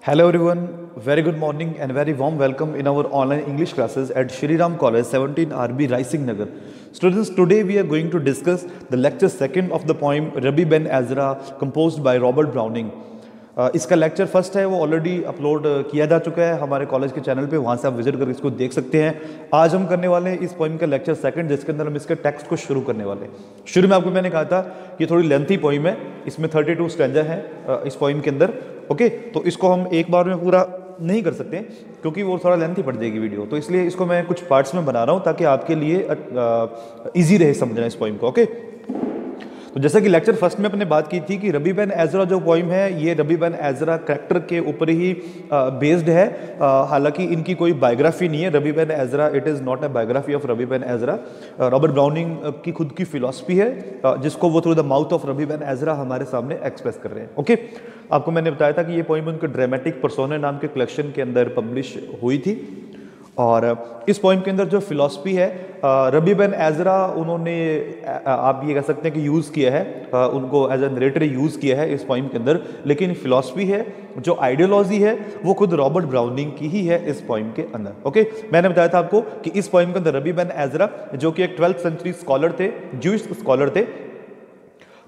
Hello everyone, very good morning and very warm welcome in our online English classes at Shri Ram College 17 RB Rising Nagar. Students, today we are going to discuss the lecture second of the poem Rabbi Ben Ezra composed by Robert Browning. इसका lecture first है वो already upload किया जा चुका है हमारे college के channel पे, वहाँ से आप विजिट करके इसको देख सकते हैं। आज हम करने वाले हैं इस पोइम का लेक्चर सेकंड, जिसके अंदर हम इसके टेक्स्ट को शुरू करने वाले हैं। शुरू में आपको मैंने कहा था कि थोड़ी लेंथी पोइम है, इसमें 32 स्टैंजा है इस पोइम के अंदर। ओके, तो इसको हम एक बार में पूरा नहीं कर सकते क्योंकि वो थोड़ा लेंथी पड़ जाएगी वीडियो, तो इसलिए इसको मैं कुछ पार्ट्स में बना रहा हूँ ताकि आपके लिए ईजी रहे समझना इस पोइम को। ओके, तो जैसा कि लेक्चर फर्स्ट में अपने बात की थी कि रबी बेन एजरा जो पोइम है ये रबी बेन एजरा कैरेक्टर के ऊपर ही बेस्ड है। हालांकि इनकी कोई बायोग्राफी नहीं है रबी Ben Ezra, it is not a biography of rabi Ben Ezra. Robert browning की खुद की फिलॉसफी है जिसको वो through the mouth of rabi Ben Ezra हमारे सामने एक्सप्रेस कर रहे हैं। ओके, आपको मैंने बताया था कि ये पोइम उनके ड्रामेटिक पर्सोना नाम के कलेक्शन के अंदर पब्लिश हुई थी। और इस पोइम के अंदर जो फिलॉसफी है रबी बेन एजरा उन्होंने आप ये कह सकते हैं कि यूज़ किया है, उनको एज ए नरेटर यूज़ किया है इस पोइम के अंदर, लेकिन फिलॉसफी है जो आइडियोलॉजी है वो खुद रॉबर्ट ब्राउनिंग की ही है इस पोइम के अंदर। ओके, मैंने बताया था आपको कि इस पोइम के अंदर रबी बेन एजरा जो कि एक 12th सेंचुरी स्कॉलर थे, ज्यूइश स्कॉलर थे,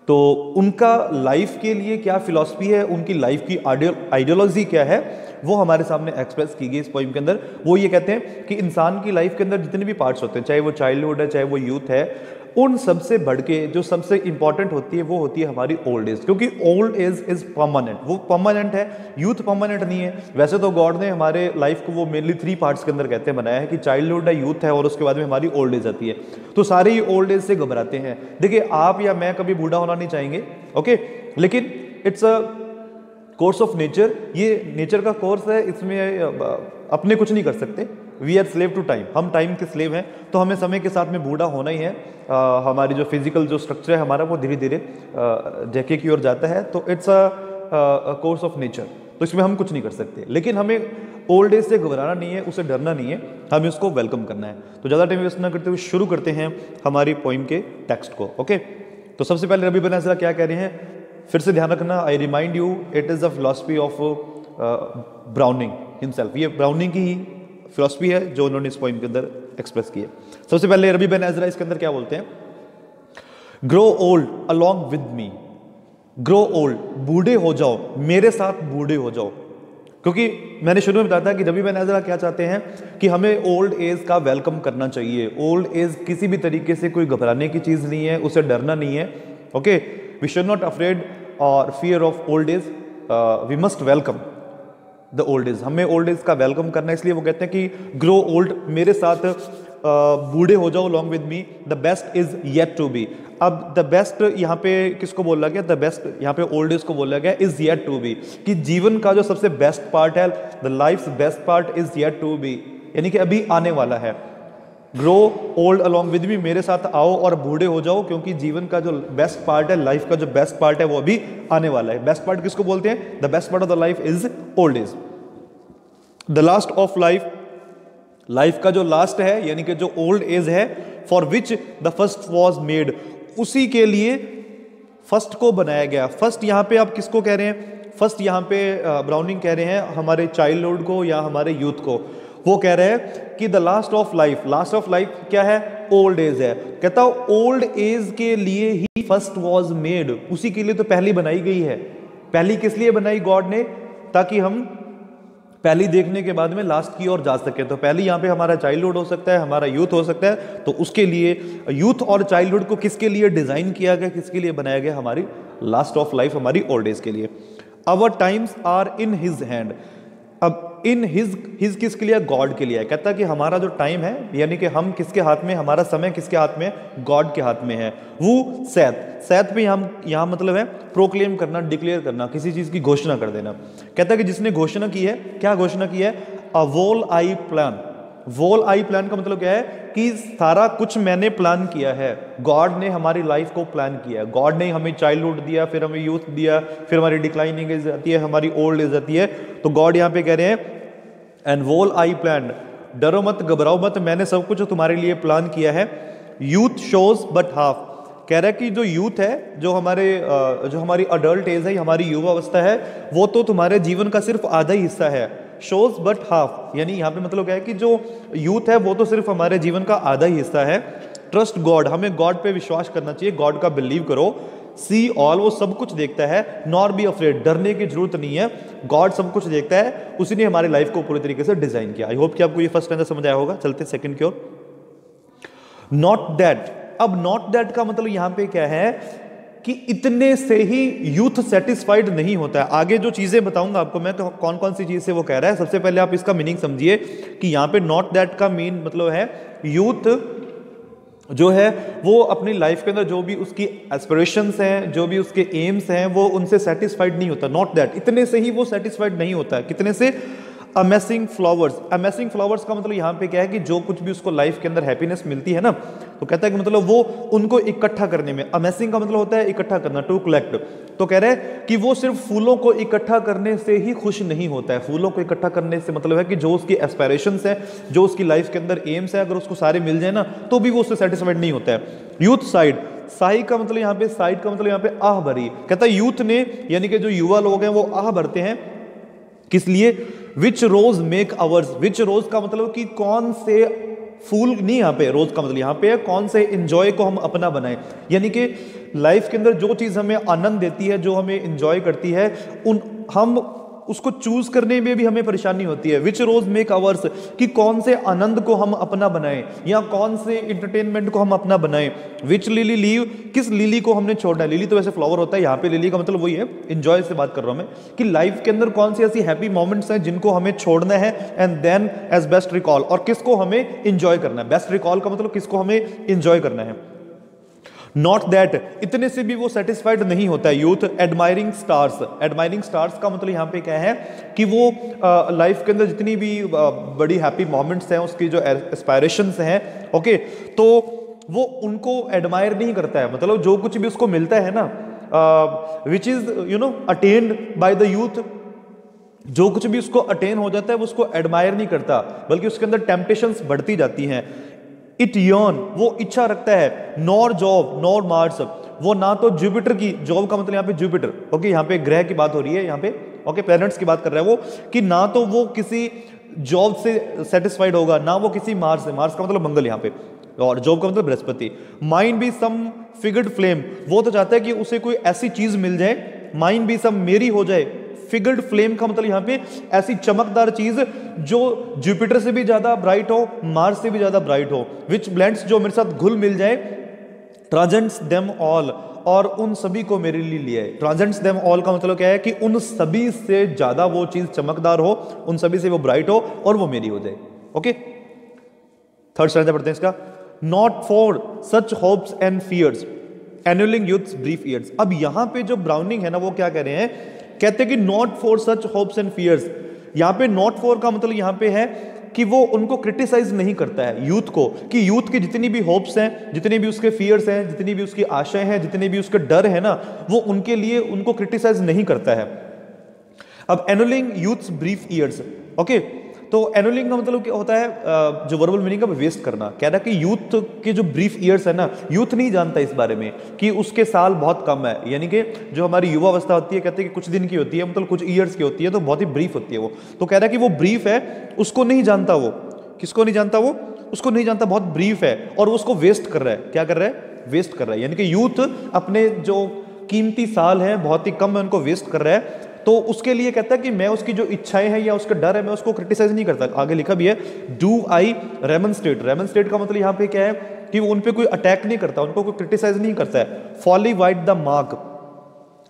तो उनका लाइफ के लिए क्या फिलॉसफी है, उनकी लाइफ की आइडियोलॉजी क्या है, वो हमारे सामने एक्सप्रेस की गई इस पोइम के अंदर। वो ये कहते हैं कि इंसान की लाइफ के अंदर जितने भी पार्ट्स होते हैं, चाहे वो चाइल्डहुड है चाहे वो यूथ है, उन सबसे बढ़ के जो सबसे इंपॉर्टेंट होती है वो होती है हमारी ओल्ड एज, क्योंकि ओल्ड एज इज परमानेंट, वो परमानेंट है, यूथ परमानेंट नहीं है। वैसे तो गॉड ने हमारे लाइफ को वो मेनली 3 पार्ट्स के अंदर कहते हैं बनाया है कि चाइल्डहुड है, यूथ है और उसके बाद में हमारी ओल्ड एज आती है। तो सारे ही ओल्ड एज से घबराते हैं। देखिए, आप या मैं कभी बूढ़ा होना नहीं चाहेंगे, ओके, लेकिन it's a course of nature, ये नेचर का कोर्स है, इसमें अपने कुछ नहीं कर सकते। We are slave to time, हम टाइम के स्लेव हैं, तो हमें समय के साथ में बूढ़ा होना ही है। हमारी जो फिजिकल जो स्ट्रक्चर है हमारा वो धीरे धीरे जैके की ओर जाता है, तो it's a course of nature, तो इसमें हम कुछ नहीं कर सकते। लेकिन हमें ओल्ड एज से घबराना नहीं है, उसे डरना नहीं है, हमें उसको वेलकम करना है। तो ज़्यादा टाइम वेस्ट ना करते हुए शुरू करते हैं हमारी पोइम के टेक्स्ट को। ओके, तो सबसे पहले रबी बेन एजरा क्या कह रहे हैं, फिर से ध्यान रखना, I remind you it is the philosophy of browning himself. ये ब्राउनिंग की ही फिलॉसफी है जो उन्होंने इस पोइम के अंदर एक्सप्रेस की है। सबसे पहले रबी बेन एजरा इसके अंदर क्या बोलते हैं, grow old along with me, grow old, बूढ़े हो जाओ, मेरे साथ बूढ़े हो जाओ। क्योंकि मैंने शुरू में बताया था कि रबी बेन एजरा क्या चाहते हैं कि हमें ओल्ड एज का वेलकम करना चाहिए। ओल्ड एज किसी भी तरीके से कोई घबराने की चीज़ नहीं है, उसे डरना नहीं है। Okay, we should not afraid और fear of old age, we must welcome the old age, हमें ओल्ड एज का वेलकम करना है। इसलिए वो कहते हैं कि ग्रो ओल्ड, मेरे साथ बूढ़े हो जाओ, along with me, the best is yet to be। अब द बेस्ट यहाँ पे किसको बोला गया, द बेस्ट यहाँ पे ओल्ड एज को बोला गया, इज येट टू बी, कि जीवन का जो सबसे बेस्ट पार्ट है, the life's best part is yet to be, यानी कि अभी आने वाला है। Grow old along with me, मेरे साथ आओ और बूढ़े हो जाओ, क्योंकि जीवन का जो बेस्ट पार्ट है, लाइफ का जो बेस्ट पार्ट है वो अभी आने वाला है। बेस्ट पार्ट किसको बोलते हैं, the best part of the life is old age. The last of life, life का जो लास्ट है यानी कि जो ओल्ड एज है, for which the first was made, उसी के लिए फर्स्ट को बनाया गया। फर्स्ट यहाँ पे आप किसको कह रहे हैं, फर्स्ट यहाँ पे ब्राउनिंग कह रहे हैं हमारे चाइल्डहुड को या हमारे यूथ को। वो कह रहे हैं कि the last of life, last of life क्या है, ओल्ड एज है। कहता हूं ओल्ड एज के लिए ही फर्स्ट वॉज मेड, उसी के लिए तो पहली बनाई गई है। पहली किस लिए बनाई गॉड ने, ताकि हम पहली देखने के बाद में लास्ट की ओर जा सके। तो पहली यहाँ पे हमारा चाइल्डहुड हो सकता है, हमारा यूथ हो सकता है, तो उसके लिए यूथ और चाइल्डहुड को किसके लिए डिजाइन किया गया, किसके लिए बनाया गया, हमारी लास्ट ऑफ लाइफ, हमारी ओल्ड एज के लिए। Our times are in his hand, अब इन हिज किसके लिए, गॉड के लिए। कहता है कि हमारा जो टाइम है यानी कि हम किसके हाथ में, हमारा समय किसके हाथ में, गॉड के हाथ में है। वो सैथ पे हम यहाँ मतलब है प्रोक्लेम करना, डिक्लेयर करना, किसी चीज की घोषणा कर देना। कहता है कि जिसने घोषणा की है, क्या घोषणा की है, अ वोल I plan. Wall I plan का मतलब क्या है कि सारा कुछ मैंने प्लान किया है। गॉड ने हमारी लाइफ को प्लान किया है। गॉड ने हमें चाइल्डहुड दिया, फिर हमें यूथ दिया, फिर हमारी डिक्लाइनिंग एज आती है, हमारी ओल्ड एज आती है। तो गॉड यहाँ पे कह रहे हैं एंड वोल आई प्लान, डरो मत, घबराओ मत, मैंने सब कुछ तुम्हारे लिए प्लान किया है। यूथ शोज बट हाफ, कह रहा है कि जो यूथ है, जो हमारी अडल्ट एज है, हमारी युवा अवस्था है, वो तो तुम्हारे जीवन का सिर्फ आधा ही हिस्सा है। शोज बट हाफ, यानी यहाँ पे मतलब क्या है कि जो यूथ है वो तो सिर्फ हमारे जीवन का आधा ही हिस्सा है। ट्रस्ट गॉड, हमें गॉड पे विश्वास करना चाहिए, गॉड का बिलीव करो। सी ऑल, वो सब कुछ देखता है। नॉर बी अफ्रेड, डरने की जरूरत नहीं है, गॉड सब कुछ देखता है, उसी ने हमारी लाइफ को पूरी तरीके से डिजाइन किया। आई होप कि आपको ये फर्स्ट स्टैंडर्ड समझ आया होगा। चलते सेकंड की ओर। नॉट दैट, अब नॉट दैट का मतलब यहां पे क्या है कि इतने से ही यूथ सेटिस्फाइड नहीं होता है। आगे जो चीजें बताऊंगा आपको मैं, तो कौन कौन सी चीज से वो कह रहा है, सबसे पहले आप इसका मीनिंग समझिए कि यहां पे नॉट दैट का मीन मतलब है यूथ जो है वो अपनी लाइफ के अंदर जो भी उसकी एस्पिरेशंस हैं, जो भी उसके एम्स हैं, वो उनसे सेटिस्फाइड नहीं होता। नॉट दैट, इतने से ही वो सेटिस्फाइड नहीं होता है। कितने से? Amazing flowers. अमेजिंग फ्लावर्स का मतलब यहाँ पे क्या है कि जो कुछ भी उसको लाइफ के अंदर हैप्पीनेस मिलती है ना, तो कहता है कि मतलब वो उनको इकट्ठा करने में, अमेजिंग का मतलब होता है इकट्ठा करना, टू कलेक्ट। तो कह रहे हैं कि वो सिर्फ फूलों को इकट्ठा करने से ही खुश नहीं होता है। फूलों को इकट्ठा करने से मतलब है कि जो उसकी एस्पायरेशंस है, जो उसकी लाइफ के अंदर एम्स है, अगर उसको सारे मिल जाए ना तो भी वो उससे सेटिस्फाइड नहीं होता है। यूथ साइड, साई का मतलब यहाँ पे, साइड का मतलब यहाँ पे आह भरी। कहता है यूथ ने, यानी कि जो युवा लोग हैं वो आह भरते हैं, किस लिए? विच रोज मेक आवर्स। विच रोज का मतलब कि कौन से फूल, नहीं यहाँ पे रोज का मतलब यहाँ पे है कौन से एंजॉय को हम अपना बनाएं। यानी कि लाइफ के अंदर जो चीज हमें आनंद देती है, जो हमें एंजॉय करती है, हम उसको चूज करने में भी हमें परेशानी होती है। विच रोज मेक आवर्स, कि कौन से आनंद को हम अपना बनाएं या कौन से इंटरटेनमेंट को हम अपना बनाएं। विच लिली लीव, किस लिली को हमने छोड़ना है। लिली तो वैसे फ्लावर होता है, यहाँ पे लिली का मतलब वही है, एंजॉय से बात कर रहा हूं मैं, कि लाइफ के अंदर कौन सी ऐसी हैप्पी मोमेंट्स हैं जिनको हमें छोड़ना है, and then as best recall, और किसको हमें इंजॉय करना है। बेस्ट रिकॉल का मतलब किसको हमें इंजॉय करना है। नॉट दैट, इतने से भी वो सेटिस्फाइड नहीं होता है youth. Admiring stars, admiring stars का मतलब यहाँ पे क्या है कि वो लाइफ के अंदर जितनी भी बड़ी हैप्पी मोमेंट्स हैं, उसकी जो एस्पायरेशंस हैं, ओके, तो वो उनको एडमायर नहीं करता है। मतलब जो कुछ भी उसको मिलता है ना, which is attend by the youth, जो कुछ भी उसको अटेन हो जाता है वो उसको एडमायर नहीं करता, बल्कि उसके अंदर टेम्पटेशंस बढ़ती जाती हैं। इट यर्न, वो इच्छा रखता है। नॉर जॉब नॉर मार्स, वो ना तो जुपिटर की, जॉब का मतलब यहाँ पे जुपिटर, ओके, यहाँ पे ग्रह की बात हो रही है, यहाँ पे ओके प्लैनेट्स की बात कर रहा है वो, कि ना तो वो किसी जॉब से सेटिस्फाइड होगा, ना वो किसी मार्स से, मार्स का मतलब मंगल यहाँ पे, और जॉब का मतलब बृहस्पति। माइंड भी सम फिगर्ड फ्लेम, वो तो चाहता है कि उसे कोई ऐसी चीज मिल जाए, माइंड भी सम मेरी हो जाए। फिगर्ड फ्लेम का मतलब यहां पे ऐसी चमकदार चीज जो जुपिटर से भी ज्यादा ब्राइट हो, मार्स से भी ज्यादा ब्राइट हो। विच ब्लेंड्स, जो मेरे साथ घुल मिल जाए। ट्रांसेंड्स देम ऑल, और उन सभी को मेरे लिए लिया है। ट्रांसेंड्स देम ऑल का मतलब क्या है कि उन सभी से ज्यादा वो चीज चमकदार हो, उन सभी से वो ब्राइट हो और वो मेरी हो जाए। ओके, थर्ड स्टैंडर्ड पढ़ते हैं इसका। Not for such hopes and fears, annulling youth's brief years. अब यहां पे जो ब्राउनिंग है ना, वो क्या कह रहे हैं, कहते हैं कि not for such hopes and fears. यहां पे नॉट फॉर का मतलब यहां पे है कि वो उनको क्रिटिसाइज नहीं करता है यूथ को, कि यूथ की जितनी भी होप्स हैं, जितनी भी उसके फियर्स हैं, जितनी भी उसकी आशाएं हैं, जितने भी उसके डर है ना, वो उनके लिए उनको क्रिटिसाइज नहीं करता है। अब एनुअलिंग यूथ्स ब्रीफ ईयर्स, ओके, तो एनुअलिंग का मतलब क्या होता है, जो वर्बल मीनिंग का वेस्ट करना। कह रहा है कि यूथ के जो ब्रीफ ईयर्स है ना, यूथ नहीं जानता इस बारे में कि उसके साल बहुत कम है, यानी कि जो हमारी युवा अवस्था होती है, कहते हैं कि कुछ दिन की होती है, मतलब कुछ ईयर्स की होती है, तो बहुत ही ब्रीफ होती है वो। तो कह रहा है कि वो ब्रीफ है, उसको नहीं जानता वो। किसको नहीं जानता वो? उसको नहीं जानता, बहुत ब्रीफ है, और वो उसको वेस्ट कर रहा है। क्या कर रहा है? वेस्ट कर रहा है। यानी कि यूथ अपने जो कीमती साल हैं, बहुत ही कम है, उनको वेस्ट कर रहा है। तो उसके लिए कहता है कि मैं उसकी जो इच्छाएं हैं या उसका डर है, मैं उसको क्रिटिसाइज नहीं करता। आगे लिखा भी है, डू आई रेमनस्ट्रेट। रेमनस्ट्रेट का मतलब यहाँ पे क्या है कि वो उन पे कोई अटैक नहीं करता, उनको कोई क्रिटिसाइज नहीं करता है। फॉली वाइट द मार्क,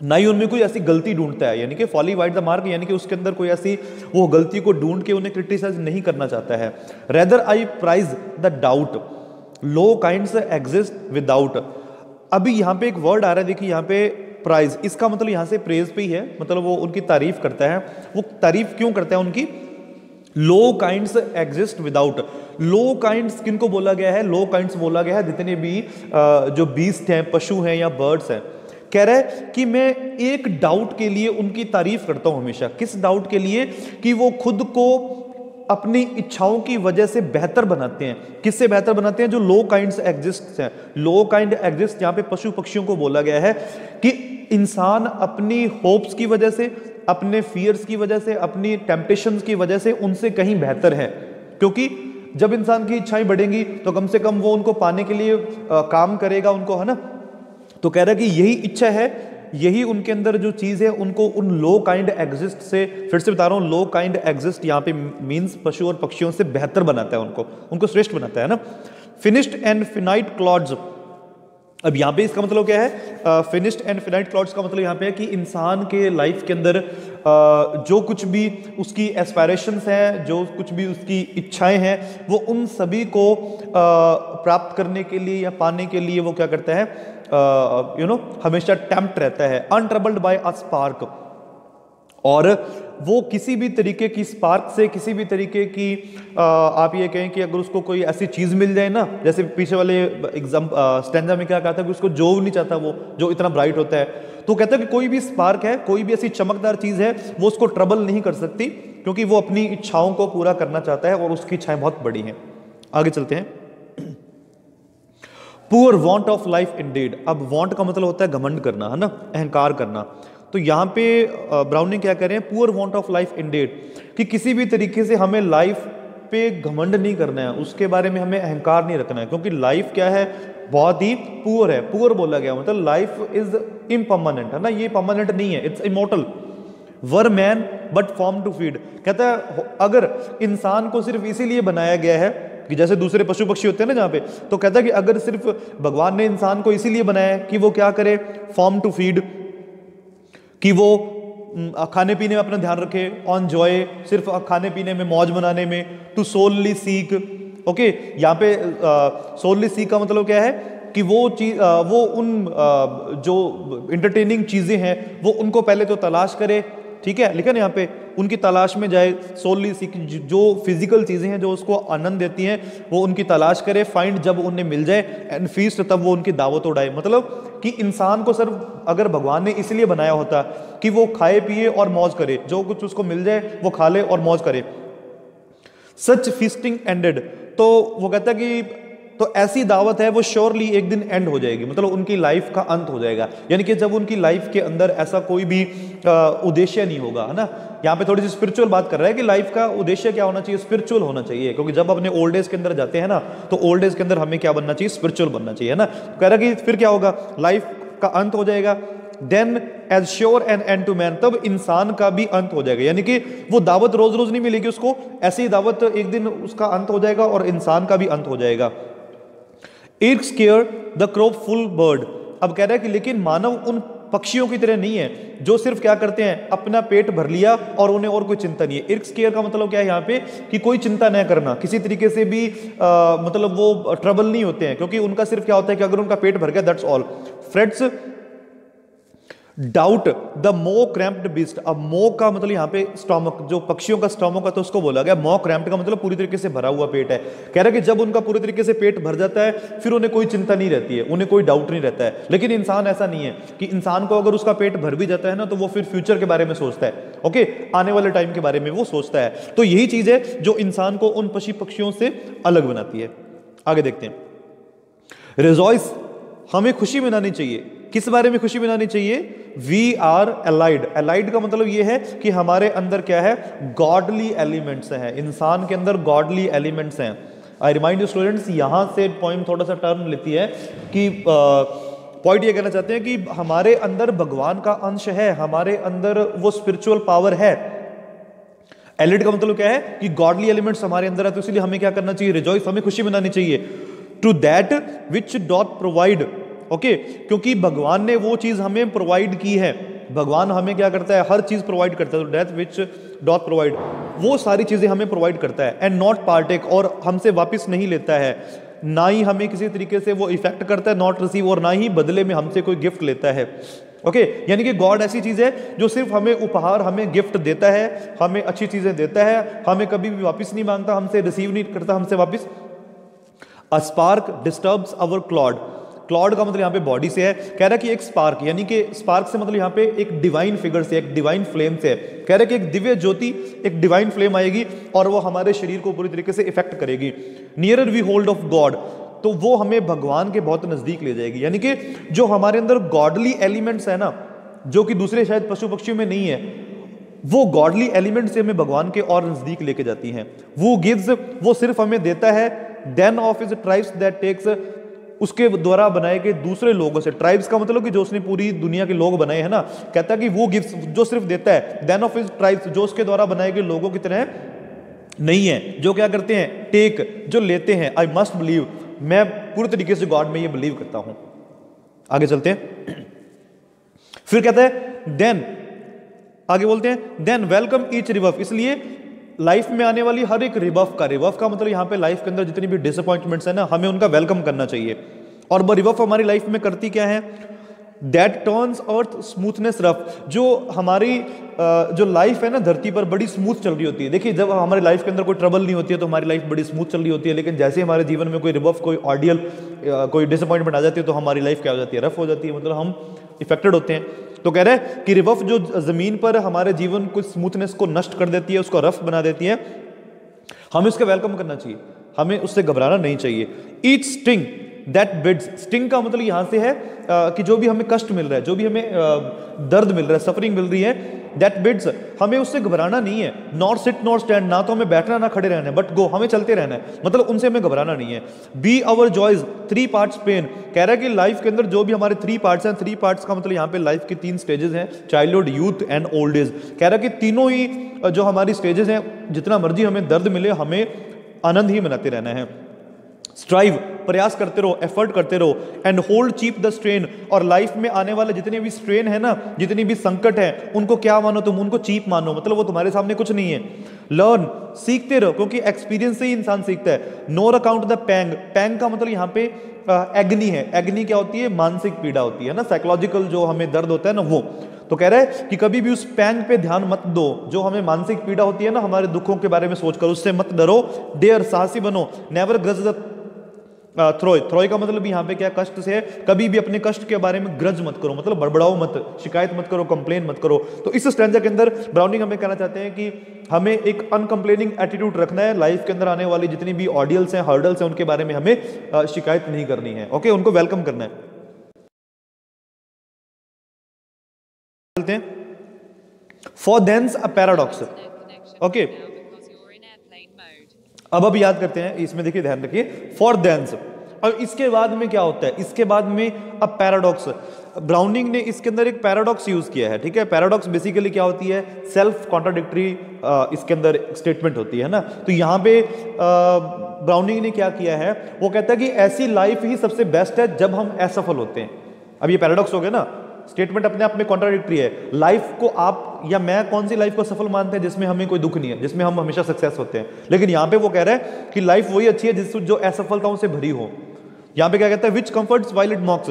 ना ही उनमें कोई ऐसी गलती ढूंढता है, यानी कि फॉली वाइट द मार्क, यानी कि उसके अंदर कोई ऐसी वो गलती को ढूंढ के उन्हें क्रिटिसाइज नहीं करना चाहता है। Rather I prize the doubt, low kinds exist without. अभी यहाँ पे एक वर्ड आ रहा है, देखिए यहाँ पे प्राइज, इसका मतलब यहां से प्रेज पे ही है, मतलब वो उनकी तारीफ करता है। वो तारीफ क्यों करता है उनकी? लो काइंड्स एग्जिस्ट विदाउट। लो काइंड्स किनको बोला गया है? लो काइंड्स बोला गया है जितने भी जो बीस्ट हैं, पशु हैं या बर्ड्स हैं। कह रहा है कि मैं एक डाउट के लिए उनकी तारीफ करता हूं हमेशा। किस डाउट के लिए? कि वो खुद को अपनी इच्छाओं की वजह से बेहतर बनाते हैं। किससे बेहतर बनाते हैं? जो लो काइंड्स एग्जिस्ट हैं। लो काइंड एग्जिस्ट यहाँ पे पशु पक्षियों को बोला गया है कि इंसान अपनी होप्स की वजह से, अपने फियर्स की वजह से, अपनी टेम्पटेशंस की वजह से उनसे कहीं बेहतर है। क्योंकि जब इंसान की इच्छाएं बढ़ेंगी तो कम से कम वो उनको पाने के लिए काम करेगा उनको, है ना। तो कह रहा है कि यही इच्छा है, यही उनके अंदर जो चीज है उनको उन लो काइंड एग्जिस्ट से, फिर से बता रहा हूं, लो काइंड एग्जिस्ट यहाँ पे मींस पशु और पक्षियों से बेहतर बनाता है, उनको श्रेष्ठ बनाता है ना। फिनिश्ड एंड फिनाइट क्लॉड्स, अब यहाँ पे इसका मतलब क्या है? फिनिश्ड एंड फिनाइट क्लॉड्स का मतलब यहाँ पे है कि इंसान के लाइफ के अंदर जो कुछ भी उसकी एस्पायरेशंस हैं, जो कुछ भी उसकी इच्छाएं हैं, वो उन सभी को प्राप्त करने के लिए या पाने के लिए वो क्या करता है? हमेशा टेम्प्ट रहता है, अनट्रबल्ड बाय अ स्पार्क। और वो किसी भी तरीके की स्पार्क से, किसी भी तरीके की आप ये कहें कि अगर उसको कोई ऐसी चीज मिल जाए ना, जैसे पीछे वाले एग्जाम स्टैंजा में क्या कहा था कि उसको जो नहीं चाहता वो जो इतना ब्राइट होता है, तो कहता है कि कोई भी स्पार्क है, कोई भी ऐसी चमकदार चीज है, वो उसको ट्रबल नहीं कर सकती, क्योंकि वो अपनी इच्छाओं को पूरा करना चाहता है और उसकी इच्छाएं बहुत बड़ी हैं। आगे चलते हैं। Poor want of life Indeed, अब वांट का मतलब होता है घमंड करना, है ना, अहंकार करना। तो यहाँ पे ब्राउनिंग क्या कह रहे हैं? Poor want of life Indeed, कि किसी भी तरीके से हमें लाइफ पे घमंड नहीं करना है, उसके बारे में हमें अहंकार नहीं रखना है, क्योंकि लाइफ क्या है? बहुत ही पुअर है। पुअर बोला गया मतलब लाइफ इज इम्परमानेंट, है ना, ये परमानेंट नहीं है, it's immortal. Were man but form to feed, कहता है अगर इंसान को सिर्फ इसीलिए बनाया गया है कि जैसे दूसरे पशु पक्षी होते हैं ना जहाँ पे, तो कहता है कि अगर सिर्फ भगवान ने इंसान को इसीलिए बनाया है कि वो क्या करे? फॉर्म टू फीड, कि वो खाने पीने में अपना ध्यान रखे, ऑन जॉय, सिर्फ खाने पीने में, मौज मनाने में, टू सोलली सीक। ओके, यहाँ पे सोलली सीक का मतलब क्या है? कि वो चीज, वो उन जो इंटरटेनिंग चीजें हैं वो उनको पहले तो तलाश करे, ठीक है, लेकिन यहाँ पे उनकी तलाश में जाए, सोलली सीक, जो फिजिकल चीजें हैं जो उसको आनंद देती हैं वो उनकी तलाश करे, फाइंड, जब उन्हें मिल जाए, एंड फीस्ट, तब वो उनकी दावत उड़ाए। मतलब कि इंसान को सिर्फ अगर भगवान ने इसलिए बनाया होता कि वो खाए पिए और मौज करे, जो कुछ उसको मिल जाए वो खा ले और मौज करे, सच फीस्टिंग एंडेड, तो वो कहता है कि तो ऐसी दावत है वो श्योरली एक दिन एंड हो जाएगी, मतलब उनकी लाइफ का अंत हो जाएगा। यानी कि जब उनकी लाइफ के अंदर ऐसा कोई भी उद्देश्य नहीं होगा, है ना। यहाँ पे थोड़ी सी स्पिरिचुअल बात कर रहा है कि लाइफ का उद्देश्य क्या होना चाहिए? स्पिरिचुअल होना चाहिए, क्योंकि जब अपने ओल्ड एज के अंदर जाते हैं ना, तो ओल्ड एज के अंदर हमें क्या बनना चाहिए? स्पिरिचुअल बनना चाहिए, है ना। कह रहा कि फिर क्या होगा? लाइफ का अंत हो जाएगा, then as sure an end to man, तब इंसान का भी अंत हो जाएगा। यानी कि वो दावत रोज रोज नहीं मिलेगी उसको, ऐसी दावत एक दिन उसका अंत हो जाएगा और इंसान का भी अंत हो जाएगा। It square the crop full bird, अब कह रहा है कि लेकिन मानव उन पक्षियों की तरह नहीं है जो सिर्फ क्या करते हैं? अपना पेट भर लिया और उन्हें और कोई चिंता नहीं है। इर्क स्केयर का मतलब क्या है यहाँ पे? कि कोई चिंता न करना, किसी तरीके से भी मतलब वो ट्रबल नहीं होते हैं, क्योंकि उनका सिर्फ क्या होता है कि अगर उनका पेट भर गया, that's all. Friends doubt the मो क्रैम्प्ड बीस्ट, अब मो का मतलब यहाँ पे स्टोमक, जो पक्षियों का स्टोमक है तो उसको बोला गया। मो क्रैम्प्ड का मतलब पूरी तरीके से भरा हुआ पेट है। कह रहा है कि जब उनका पूरी तरीके से पेट भर जाता है फिर उन्हें कोई चिंता नहीं रहती है, उन्हें कोई डाउट नहीं रहता है। लेकिन इंसान ऐसा नहीं है कि इंसान को अगर उसका पेट भर भी जाता है ना, तो वो फिर फ्यूचर के बारे में सोचता है, ओके, आने वाले टाइम के बारे में वो सोचता है। तो यही चीज है जो इंसान को उन पशु पक्षियों से अलग बनाती है। आगे देखते हैं। रिजॉइस, हमें खुशी मनानी चाहिए। किस बारे में खुशी मनानी चाहिए? वी आर एलाइड, एलाइड का मतलब यह है कि हमारे अंदर क्या है? गॉडली एलिमेंट्स हैं, इंसान के अंदर गॉडली एलिमेंट्स हैं। आई रिमाइंड यू स्टूडेंट्स, यहां से पोइम थोड़ा सा टर्न लेती है कि पॉइंट ये कहना चाहते हैं कि हमारे अंदर भगवान का अंश है, हमारे अंदर वो स्पिरिचुअल पावर है। एलिड का मतलब क्या है? कि गॉडली एलिमेंट्स हमारे अंदर है, तो इसलिए हमें क्या करना चाहिए? रिजॉइस, हमें खुशी मनानी चाहिए। To that which doth provide, okay, क्योंकि भगवान ने वो चीज हमें प्रोवाइड की है। भगवान हमें क्या करता है? हर चीज प्रोवाइड करता है। तो डेथ विच डॉट प्रोवाइड, वो सारी चीजें हमें प्रोवाइड करता है। एंड नॉट पार्टेक, और हमसे वापस नहीं लेता है, ना ही हमें किसी तरीके से वो इफेक्ट करता है, नॉट रिसीव, और ना ही बदले में हमसे कोई गिफ्ट लेता है। ओके, यानी कि गॉड ऐसी चीज है जो सिर्फ हमें उपहार, हमें गिफ्ट देता है, हमें अच्छी चीजें देता है, हमें कभी भी वापस नहीं मांगता, हमसे रिसीव नहीं करता हमसे वापस। A spark disturbs our Claude, Claude का मतलब यहाँ पे बॉडी से है, कह रहा है कि एक स्पार्क, यानी कि स्पार्क से मतलब यहाँ पे एक डिवाइन फिगर से, एक डिवाइन फ्लेम से है। कह रहा है कि एक दिव्य ज्योति, एक डिवाइन फ्लेम आएगी और वो हमारे शरीर को पूरी तरीके से इफेक्ट करेगी। Nearer we hold of God, तो वो हमें भगवान के बहुत नजदीक ले जाएगी, यानी कि जो हमारे अंदर गॉडली एलिमेंट्स है ना, जो कि दूसरे शायद पशु पक्षियों में नहीं है, वो गॉडली एलिमेंट से हमें भगवान के और नजदीक लेके जाती हैं। वो गिव्स, वो सिर्फ हमें देता है, then of his tribes that takes, उसके द्वारा बनाए गए दूसरे लोगों से। ट्राइब्स का मतलब कि जो उसने पूरी दुनिया के लोग बनाए हैं ना, कहता है कि वो गिफ्ट जो सिर्फ देता है, देन ऑफ हिज ट्राइब्स, जो उसके द्वारा बनाए गए लोगों की तरह नहीं है, जो क्या करते हैं, टेक, जो लेते हैं। आई मस्ट बिलीव, मैं पूरी तरीके से गॉड में ये बिलीव करता हूं। आगे चलते हैं, फिर कहता है देन, आगे बोलते हैं देन वेलकम ईच रिबफ, इसलिए लाइफ में आने वाली हर एक रिबफ का मतलब यहाँ पे लाइफ के अंदर जितनी भी डिसअपॉइंटमेंट्स है ना, हमें उनका वेलकम करना चाहिए। और वो रिबफ हमारी लाइफ में करती क्या है, that turns earth smoothness rough, जो हमारी जो लाइफ है ना धरती पर बड़ी स्मूथ चल रही होती है। देखिए जब हमारी लाइफ के अंदर कोई ट्रबल नहीं होती है तो हमारी लाइफ बड़ी स्मूथ चल रही होती है, लेकिन जैसे हमारे जीवन में कोई रिबफ, कोई ऑडियल, कोई डिसअपॉइंटमेंट आ जाती है तो हमारी लाइफ क्या हो जाती है, रफ हो जाती है, मतलब हम इफेक्टेड होते हैं। तो कह रहे हैं कि रिबफ जो जमीन पर हमारे जीवन को स्मूथनेस को नष्ट कर देती है, उसको रफ बना देती है, हमें उसका वेलकम करना चाहिए, हमें उससे घबराना नहीं चाहिए। Each sting that bids, sting का मतलब यहां से है कि जो भी हमें कष्ट मिल रहा है, जो भी हमें दर्द मिल रहा है, सफरिंग मिल रही है, दैट बिड्स, हमें उससे घबराना नहीं है। नॉट सिट नॉट स्टैंड, ना तो हमें बैठना ना खड़े रहना है, बट गो, हमें चलते रहना है, मतलब उनसे हमें घबराना नहीं है। Be our joys 3 parts pain, कह रहा है कि लाइफ के अंदर जो भी हमारे 3 पार्ट्स हैं, 3 पार्ट्स का मतलब यहाँ पे लाइफ के 3 स्टेजेस हैं, childhood, youth and old age. कह रहा है कि तीनों ही जो हमारी स्टेजेस हैं, जितना मर्जी हमें दर्द मिले, हमें आनंद ही मनाते रहना है। स्ट्राइव, प्रयास करते रहो, एफर्ट करते रहो। And hold cheap the strain, और लाइफ में आने वाले जितने भी स्ट्रेन है ना, जितनी भी संकट है, उनको क्या मानो तुम, उनको चीप मानो, मतलब वो तुम्हारे सामने कुछ नहीं है। लर्न, सीखते रहो, क्योंकि एक्सपीरियंस से ही इंसान सीखता है। नोर अकाउंट द पैंग, पैंग का मतलब यहाँ पे एग्नी है। एग्नी क्या होती है, मानसिक पीड़ा होती है ना, साइकोलॉजिकल जो हमें दर्द होता है ना वो। तो कह रहा है कि कभी भी उस पैंग पे ध्यान मत दो, जो हमें मानसिक पीड़ा होती है ना, हमारे दुखों के बारे में सोचकर, उससे मत डरो। डेयर, साहसी बनो। नेवर ग्रज द थ्रोय, थ्रोय का मतलब यहाँ पे क्या, कष्ट से है। कभी भी अपने कष्ट के बारे में ग्रज मत करो, मतलब बड़बड़ाओ मत, शिकायत मत करो, कंप्लेन मत करो। तो इस स्टैंजा के अंदर ब्राउनिंग हमें कहना चाहते हैं कि हमें एक अनकंप्लेनिंग एटीट्यूड रखना है। लाइफ के अंदर आने वाली जितनी भी ऑडियल्स हैं, हर्डल्स हैं, उनके बारे में हमें शिकायत नहीं करनी है। ओके, उनको वेलकम करना है। चलते हैं for thence a paradox. Okay, अब याद करते हैं, इसमें देखिए ध्यान रखिए, फॉर देंस, और इसके बाद में क्या होता है, इसके बाद में अब पैराडॉक्स। ब्राउनिंग ने इसके अंदर एक पैराडॉक्स यूज किया है, ठीक है। पैराडॉक्स बेसिकली क्या होती है, सेल्फ कॉन्ट्राडिक्टरी इसके अंदर स्टेटमेंट होती है ना। तो यहाँ पे ब्राउनिंग ने क्या किया है, वो कहता है कि ऐसी लाइफ ही सबसे बेस्ट है जब हम असफल होते हैं। अब ये पैराडॉक्स हो गया ना, स्टेटमेंट अपने आप में कॉन्ट्राडिक्टरी है। लाइफ को आप या मैं कौन सी लाइफ को सफल मानते हैं, जिसमें हमें कोई दुख नहीं है, जिसमें हम हमेशा सक्सेस होते हैं। लेकिन यहाँ पे वो कह रहा है कि लाइफ वही अच्छी है जिस जो असफलताओं से भरी हो। यहाँ पे क्या कहता है, विच कंफर्ट्स व्हाइल इट मॉक्स,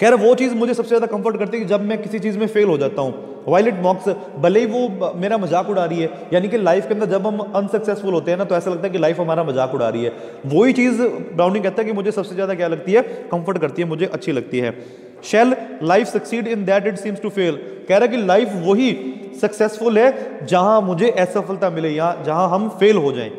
कह रहा है वो चीज मुझे सबसे ज्यादा कंफर्ट करती है कि जब मैं किसी चीज में फेल हो जाता हूँ। व्हाइल इट मॉक्स, भले ही वो मेरा मजाक उड़ा रही है, यानी कि लाइफ के अंदर जब हम अनसक्सेसफुल होते हैं ना, तो ऐसा लगता है कि लाइफ हमारा मजाक उड़ा रही है। वही चीज ब्राउनिंग कहता है कि मुझे सबसे ज्यादा क्या लगती है, कंफर्ट करती है, मुझे अच्छी लगती है। Shall life succeed in that it seems to fail, कह रहा है कि लाइफ वही सक्सेसफुल है जहां मुझे असफलता मिले या जहां हम फेल हो जाएं।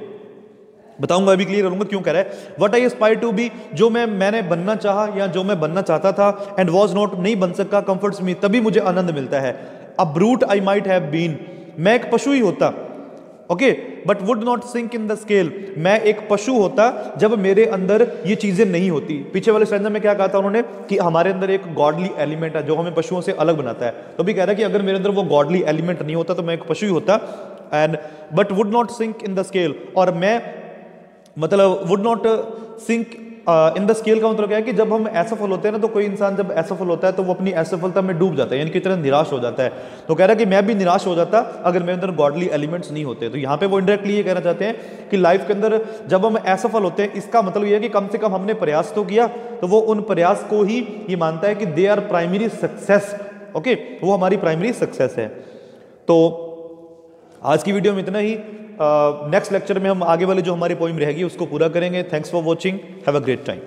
बताऊंगा, अभी क्लियर करूंगा क्यों कह रहा है। What I aspire to be, जो मैंने बनना चाहा या जो मैं बनना चाहता था, एंड वॉज नॉट, नहीं बन सका, कंफर्ट्स मी, तभी मुझे आनंद मिलता है। A brute I might have been, मैं एक पशु ही होता, okay, but would not sink in the scale, मैं एक पशु होता जब मेरे अंदर ये चीजें नहीं होती। पीछे वाले स्टैंजा में क्या कहा था उन्होंने कि हमारे अंदर एक गॉडली एलिमेंट है जो हमें पशुओं से अलग बनाता है। तो भी कह रहा है कि अगर मेरे अंदर वो गॉडली एलिमेंट नहीं होता तो मैं एक पशु ही होता। And but would not sink in the scale, और मैं मतलब would not sink in the scale का मतलब क्या है कि जब हम असफल होते हैं ना, तो कोई इंसान जब असफल होता है तो वो अपनी असफलता में डूब जाता है, यानी कि तरह निराश हो जाता है। तो कह रहा है कि मैं भी निराश हो जाता अगर मेरे अंदर गॉडली एलिमेंट्स नहीं होते। तो यहाँ पे वो इंडायरेक्टली ये कहना चाहते हैं कि लाइफ के अंदर जब हम असफल होते हैं, इसका मतलब ये है कि कम से कम हमने प्रयास तो किया, तो वो उन प्रयास को ही ये मानता है कि they are primary success. Okay, वो हमारी प्राइमरी सक्सेस है। तो आज की वीडियो में इतना ही। नेक्स्ट लेक्चर में हम आगे वाले जो हमारी पोइम रहेगी उसको पूरा करेंगे। Thanks for watching, have a great time.